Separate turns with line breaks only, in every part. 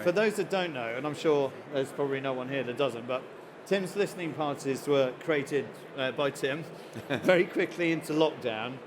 For those that don't know, and I'm sure there's probably no one here that doesn't, but Tim's listening parties were created by Tim very quickly into lockdown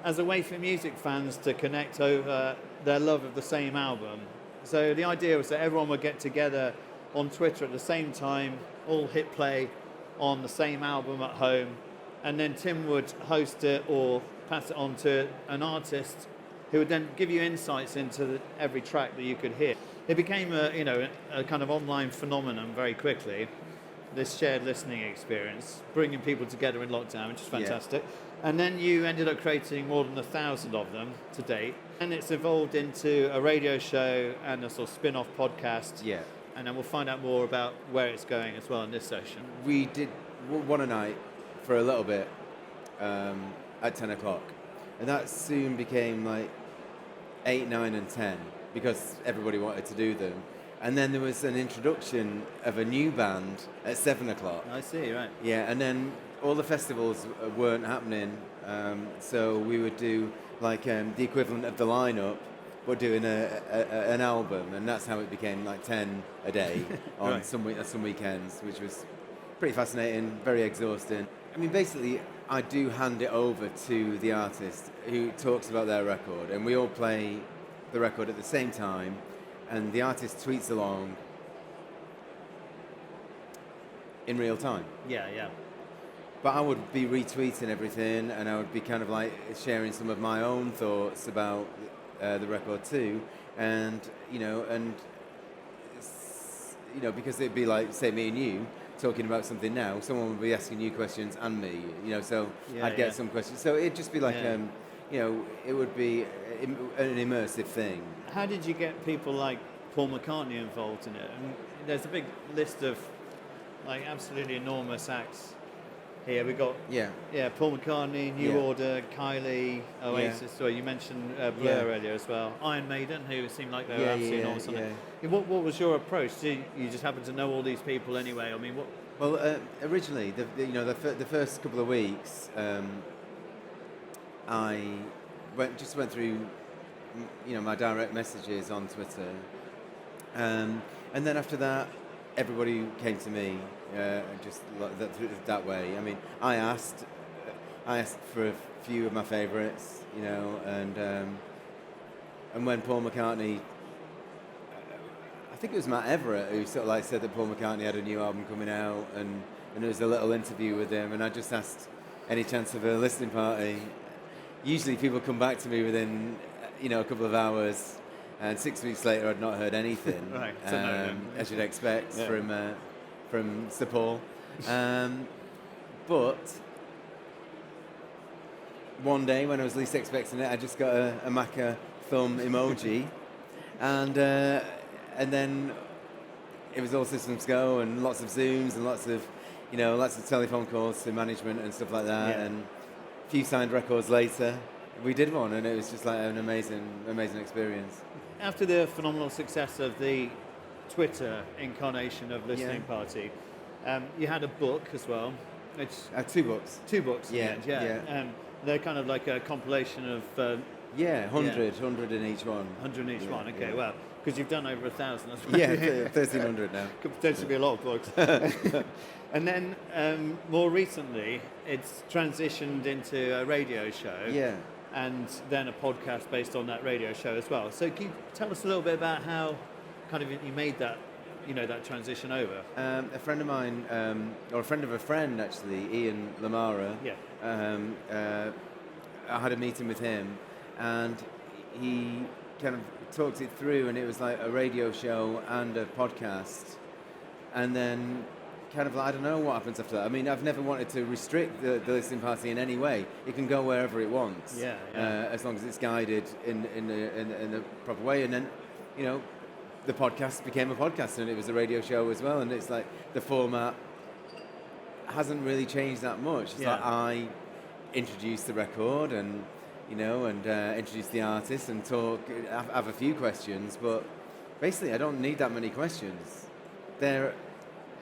as a way for music fans to connect over their love of the same album. So the idea was that everyone would get together on Twitter at the same time, all hit play on the same album at home, and then Tim would host it or pass it on to an artist who would then give you insights into every track that you could hear. It became a kind of online phenomenon very quickly, this shared listening experience, bringing people together in lockdown, which is fantastic. Yeah. And then you ended up creating more than 1,000 of them to date. And it's evolved into a radio show and a sort of spin-off podcast.
Yeah.
And then we'll find out more about where it's going as well in this session.
We did one a night for a little bit at 10 o'clock. And that soon became like 8, 9 and 10 because everybody wanted to do them. And then there was an introduction of a new band at 7 o'clock.
I see, right.
Yeah, and then all the festivals weren't happening. So we would do like the equivalent of the lineup, but doing an album. And that's how it became like 10 a day on
right.
some weekends, which was pretty fascinating, very exhausting. I mean, basically, I do hand it over to the artist who talks about their record, and we all play the record at the same time, and the artist tweets along in real time.
Yeah, yeah.
But I would be retweeting everything, and I would be kind of like sharing some of my own thoughts about the record too, and because it'd be like, say, me and you talking about something now, someone would be asking you questions and me, so I'd get some questions. So it'd just be like, it would be an immersive thing.
How did you get people like Paul McCartney involved in it? And there's a big list of like absolutely enormous acts here. We got Paul McCartney, New Order, Kylie, Oasis. So you mentioned Blur earlier as well. Iron Maiden, who seemed like they were absolutely enormous. What was your approach? Did you just happen to know all these people anyway? I mean, what?
Well, originally, the first couple of weeks, I went through, my direct messages on Twitter, and then after that, everybody came to me, just that way. I mean, I asked for a few of my favourites, and when Paul McCartney, I think it was Matt Everett who sort of like said that Paul McCartney had a new album coming out, and there was a little interview with him, and I just asked any chance of a listening party. Usually people come back to me within, a couple of hours, and 6 weeks later I'd not heard anything,
right.
As you'd expect from Sir Paul. But one day when I was least expecting it, I just got a Macca thumb emoji, and then it was all systems go, and lots of Zooms and lots of telephone calls to management and stuff like that, and a few signed records later, we did one, and it was just like an amazing experience.
After the phenomenal success of the Twitter incarnation of Listening Party, you had a book as well. It's
2 books.
2 books.
Yeah.
They're kind of like a compilation of
100 in each one.
100 in each one. Okay, well, because you've done over 1,000. That's
1,300 now.
Could potentially be a lot of books. And then more recently, it's transitioned into a radio show.
Yeah.
And then a podcast based on that radio show as well. So can you tell us a little bit about how kind of you made that, that transition over?
A friend of mine, or a friend of a friend actually, Ian Lamara.
Yeah.
I had a meeting with him, and he kind of talked it through, and it was like a radio show and a podcast, and then kind of, I don't know what happens after that. I mean, I've never wanted to restrict the listening party in any way. It can go wherever it wants, as long as it's guided in the proper way. And then, the podcast became a podcast, and it was a radio show as well. And it's like the format hasn't really changed that much. It's like I introduce the record and introduce the artist and talk, have a few questions, but basically I don't need that many questions.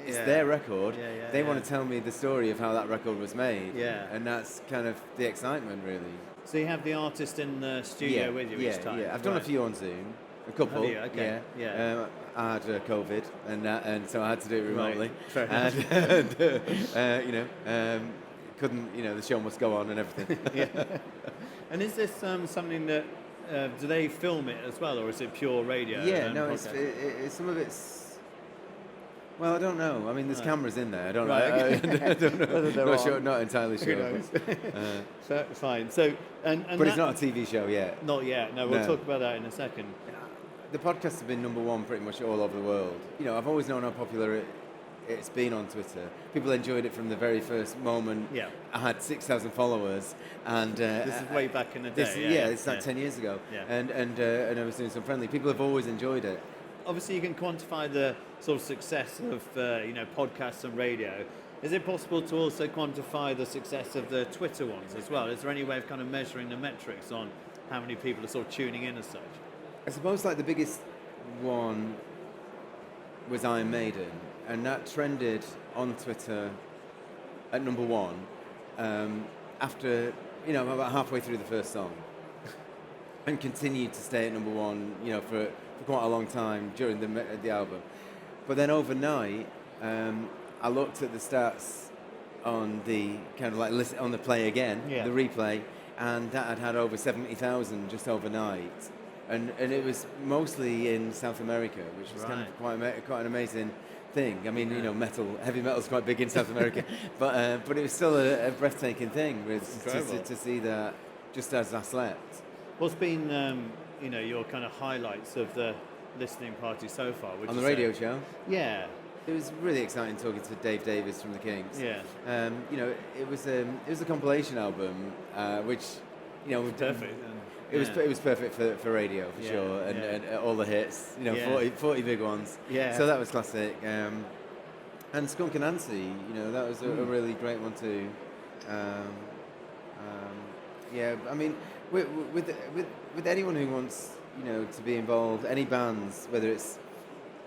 It's their record. They want to tell me the story of how that record was made. And that's kind of the excitement, really.
So you have the artist in the studio with you each time?
Yeah, I've done a few on Zoom. A couple.
Have you? Okay.
I had COVID, and so I had to do it remotely.
Fair enough.
Couldn't, the show must go on and everything.
Yeah. And is this something that do they film it as well, or is it pure radio?
Yeah,
and
no,
podcast?
it's some of it's. Well, I don't know. I mean, there's cameras in there. I don't know.
Right, okay.
I don't know.
Whether they're
Not
on.
sure. Not entirely
Who
sure.
knows?
But,
Fine. So, and
but it's
that-
not a TV show yet.
Not yet. No, we'll
No.
talk about that in a second.
The podcasts have been number one pretty much all over the world. I've always known how popular it's been on Twitter. People enjoyed it from the very first moment.
Yeah.
I had 6,000 followers, and
This is way back in the day.
it's like 10 years ago.
Yeah.
And I was doing some friendly. People have always enjoyed it.
Obviously, you can quantify the sort of success of podcasts and radio. Is it possible to also quantify the success of the Twitter ones as well? Is there any way of kind of measuring the metrics on how many people are sort of tuning in as such?
I suppose like the biggest one was Iron Maiden, and that trended on Twitter at number one after, about halfway through the first song, and continued to stay at number one, for quite a long time during the album. But then overnight, I looked at the stats on the kind of like on the play again, the replay, and that had over 70,000 just overnight. And it was mostly in South America, which was kind of quite an amazing thing. I mean, heavy metal's quite big in South America, but it was still a breathtaking thing to see that just as I slept.
What's been your kind of highlights of the listening party so far?
On the radio show?
Yeah.
It was really exciting talking to Dave Davis from the Kings.
Yeah.
It was a compilation album, which
Perfect.
It was perfect for radio for sure, and all the hits, 40 big ones.
Yeah.
So that was classic. And Skunk and Nancy, that was a really great one too. I mean, with anyone who wants, to be involved, any bands, whether it's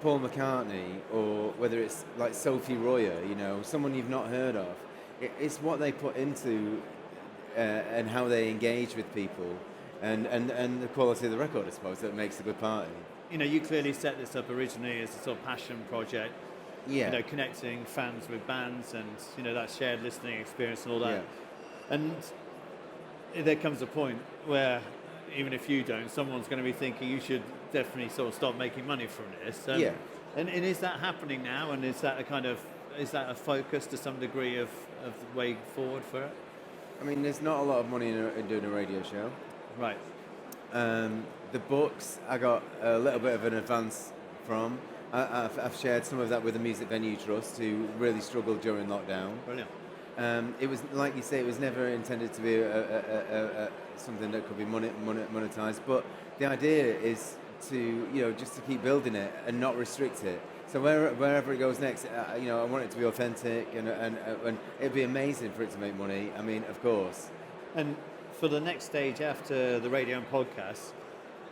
Paul McCartney or whether it's like Sophie Royer, someone you've not heard of, it's what they put into and how they engage with people. And the quality of the record, I suppose, that makes a good party.
You clearly set this up originally as a sort of passion project.
Yeah.
Connecting fans with bands and, that shared listening experience and all that.
Yeah.
And there comes a point where, even if you don't, someone's going to be thinking you should definitely sort of stop making money from this.
Yeah.
And is that happening now? And is that a focus to some degree of the way forward for it?
I mean, there's not a lot of money in doing a radio show.
Right.
The books, I got a little bit of an advance from. I've shared some of that with the Music Venue Trust, who really struggled during lockdown.
Brilliant.
It was, like you say, it was never intended to be something that could be monetized. But the idea is to, just to keep building it and not restrict it. So wherever it goes next, I want it to be authentic, and it'd be amazing for it to make money. I mean, of course.
And for the next stage after the radio and podcast,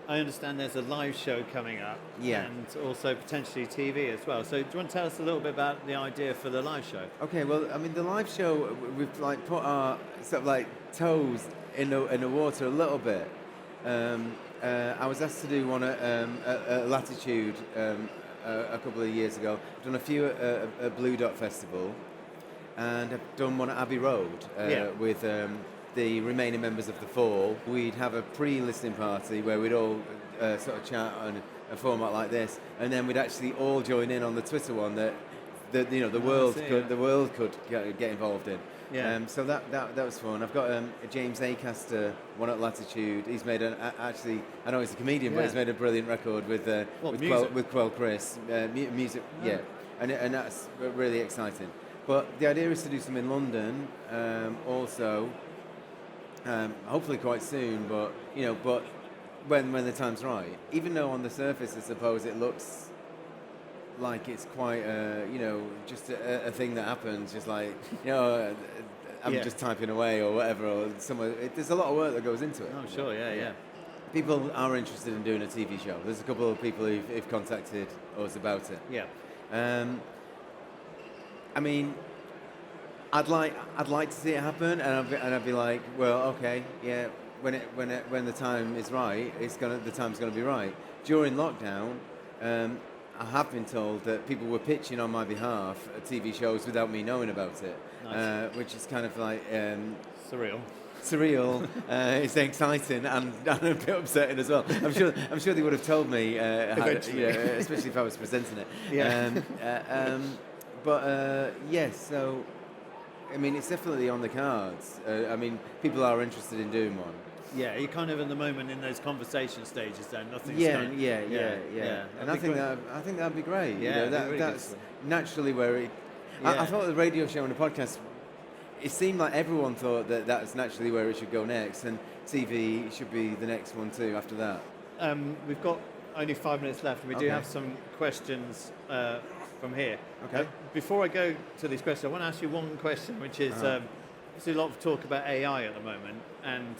I understand there's a live show coming up, and also potentially TV as well. So do you want to tell us a little bit about the idea for the live show?
Okay, well, I mean, the live show, we've like put our sort of like toes in the water a little bit. I was asked to do one at Latitude a couple of years ago. I've done a few at Blue Dot Festival, and I've done one at Abbey Road with the remaining members of the Fall. We'd have a pre-listening party where we'd all sort of chat on a format like this, and then we'd actually all join in on the Twitter one that the world could get involved in.
Yeah.
So that was fun. I've got a James Acaster one at Latitude. He's made actually, I know he's a comedian, but he's made a brilliant record with Quell Chris music. Oh. Yeah, and that's really exciting. But the idea is to do some in London also. Hopefully quite soon, but when the time's right. Even though on the surface, I suppose it looks like it's quite just a thing that happens, just like I'm just typing away or whatever, or there's a lot of work that goes into it.
Oh, sure, yeah.
People are interested in doing a TV show. There's a couple of people who've contacted us about it.
Yeah.
I mean, I'd like to see it happen, and I'd be like, well, okay, yeah. When the time is right, the time's going to be right. During lockdown, I have been told that people were pitching on my behalf at TV shows without me knowing about it,
Nice.
which is kind of like
Surreal.
surreal. It's exciting and a bit upsetting as well. I'm sure they would have told me,
Eventually.
especially if I was presenting it.
Yeah.
Yes. So, I mean, it's definitely on the cards. I mean, people are interested in doing one.
Yeah, you're kind of in the moment in those conversation stages then. Nothing's
Yeah,
kind of,
yeah. And I think that'd be great.
Yeah,
you know,
it'd be really
that's
good.
naturally where it.
Yeah.
I thought the radio show and the podcast. It seemed like everyone thought that that's naturally where it should go next, and TV should be the next one too. After that.
We've got only 5 minutes left, and we do
Okay.
have some questions from here.
Okay.
Before I go to these questions, I want to ask you one question, which is there's a lot of talk about AI at the moment, and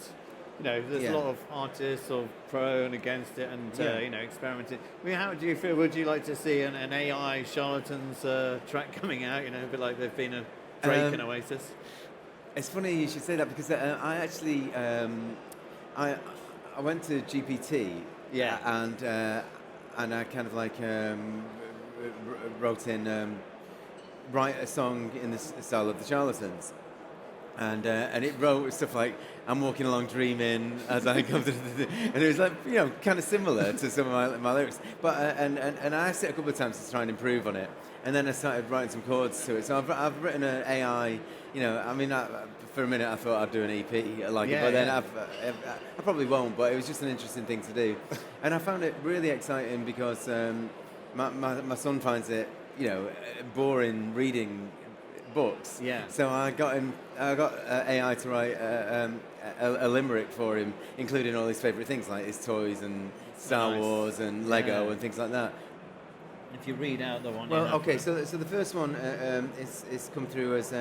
there's a lot of artists sort of pro and against it, and experimenting. I mean, how do you feel? Would you like to see an AI charlatans track coming out? A bit like there's been a Drake and Oasis.
It's funny you should say that because I actually I went to GPT.
Yeah.
And I kind of like wrote in write a song in the style of the Charlatans, and it wrote stuff like I'm walking along dreaming as I come to and it was like kind of similar to some of my lyrics, but and I asked it a couple of times to try and improve on it, and then I started writing some chords to it. So I've written an AI. I mean, for a minute I thought I'd do an EP like it, but then I probably won't. But it was just an interesting thing to do, and I found it really exciting because my son finds it boring reading books.
Yeah.
So I got AI to write a limerick for him, including all his favourite things like his toys and Star Wars and Lego and things like that.
If you read out the one.
Well, okay. So the first one is come through as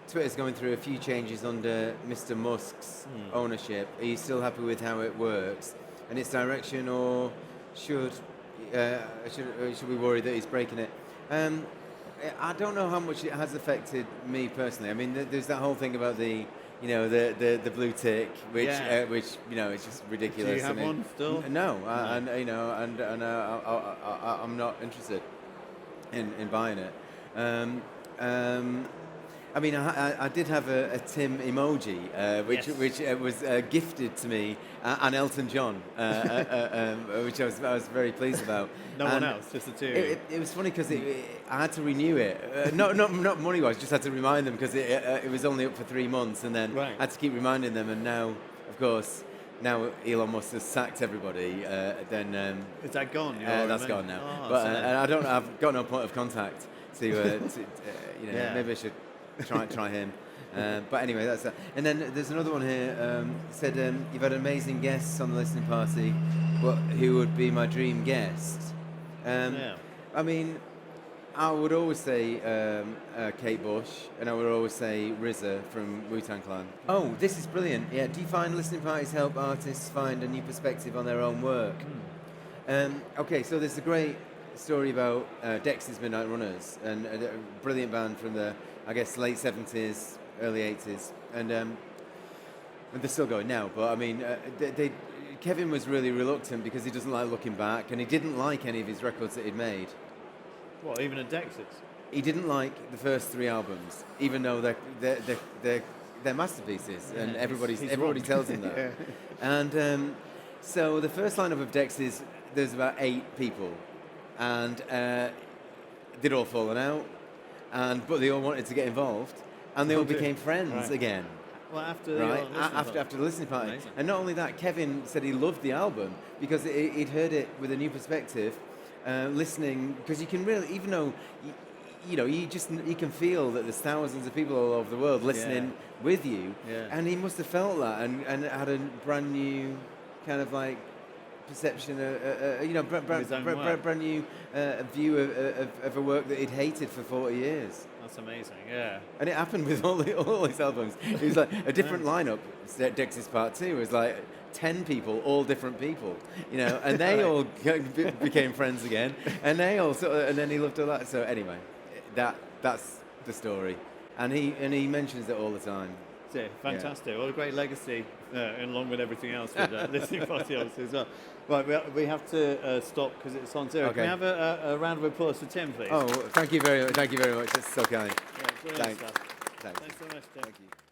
Twitter's going through a few changes under Mr. Musk's ownership. Are you still happy with how it works and its direction, or should we worry that he's breaking it? I don't know how much it has affected me personally. I mean, there's that whole thing about the blue tick, which it's just ridiculous.
Do you have one still?
No, I'm not interested in buying it. I mean, I did have a Tim emoji, which was gifted to me, and Elton John, which I was very pleased about.
No one else, just the two.
It was funny because I had to renew it, not money wise, just had to remind them because it was only up for 3 months, and then I had to keep reminding them. And now, of course, Elon Musk has sacked everybody. Then
is that gone?
That's gone now. But I've got no point of contact to maybe I should try him. But anyway, that's that. And then there's another one here. Said you've had amazing guests on the listening party, but who would be my dream guest? I mean, I would always say Kate Bush, and I would always say RZA from Wu-Tang Clan. Oh, this is brilliant. Yeah, do you find listening parties help artists find a new perspective on their own work? Okay, so there's a great story about Dexys Midnight Runners, and a brilliant band from the, I guess, late 70s, early 80s, and they're still going now, but I mean, Kevin was really reluctant because he doesn't like looking back, and he didn't like any of his records that he'd made.
What, even at Dexys?
He didn't like the first 3 albums, even though they're masterpieces, and everybody tells him that.
Yeah.
And so the first lineup of Dexys, there's about 8 people, and they'd all fallen out, but they all wanted to get involved, and they all became friends again.
Well, after
After the listening party.
Amazing.
And not only that, Kevin said he loved the album because he'd heard it with a new perspective, listening, because you can really, even though you can feel that there's thousands of people all over the world listening with you, and he must have felt that and had a brand new kind of like perception, brand new view of a work that he'd hated for 40 years.
That's amazing, yeah.
And it happened with all his albums. It was like a different lineup. Dexys Part 2 was like 10 people, all different people, and they all became friends again, and then he loved all that. So anyway, that's the story, and he mentions it all the time.
Yeah, fantastic. What a great legacy along with everything else with listening party obviously as well. Right, we have to stop because it's on zero.
Okay.
Can we have a round of applause for Tim, please?
Oh, thank you very much. That's so kind.
Yeah, brilliant
Thanks.
stuff.
Thanks.
Thanks so much, Tim.
Thank you.